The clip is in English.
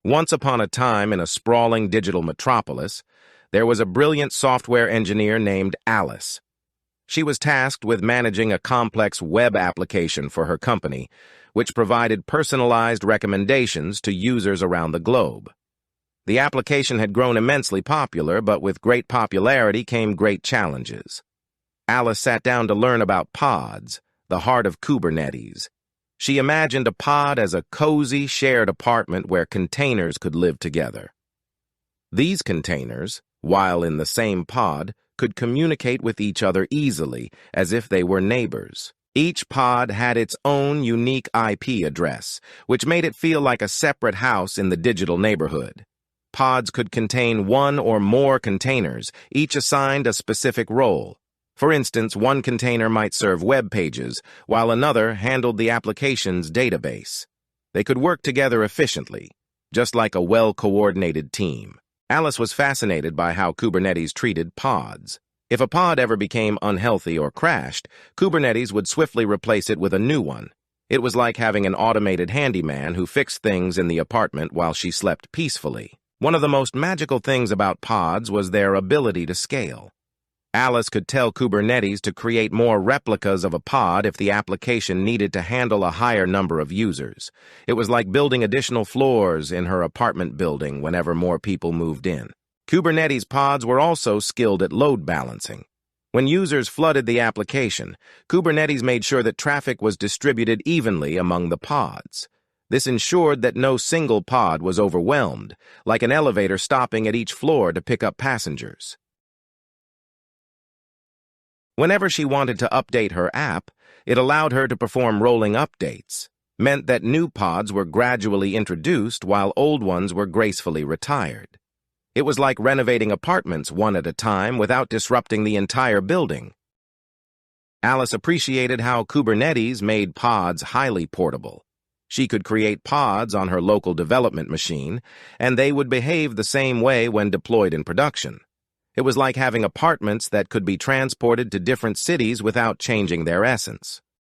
Once upon a time in a sprawling digital metropolis, there was a brilliant software engineer named Alice. She was tasked with managing a complex web application for her company, which provided personalized recommendations to users around the globe. The application had grown immensely popular, but with great popularity came great challenges. Alice sat down to learn about pods, the heart of Kubernetes. She imagined a pod as a cozy, shared apartment where containers could live together. These containers, while in the same pod, could communicate with each other easily, as if they were neighbors. Each pod had its own unique IP address, which made it feel like a separate house in the digital neighborhood. Pods could contain one or more containers, each assigned a specific role. For instance, one container might serve web pages, while another handled the application's database. They could work together efficiently, just like a well-coordinated team. Alice was fascinated by how Kubernetes treated pods. If a pod ever became unhealthy or crashed, Kubernetes would swiftly replace it with a new one. It was like having an automated handyman who fixed things in the apartment while she slept peacefully. One of the most magical things about pods was their ability to scale. Alice could tell Kubernetes to create more replicas of a pod if the application needed to handle a higher number of users. It was like building additional floors in her apartment building whenever more people moved in. Kubernetes pods were also skilled at load balancing. When users flooded the application, Kubernetes made sure that traffic was distributed evenly among the pods. This ensured that no single pod was overwhelmed, like an elevator stopping at each floor to pick up passengers. Whenever she wanted to update her app, it allowed her to perform rolling updates, meant that new pods were gradually introduced while old ones were gracefully retired. It was like renovating apartments one at a time without disrupting the entire building. Alice appreciated how Kubernetes made pods highly portable. She could create pods on her local development machine, and they would behave the same way when deployed in production. It was like having apartments that could be transported to different cities without changing their essence.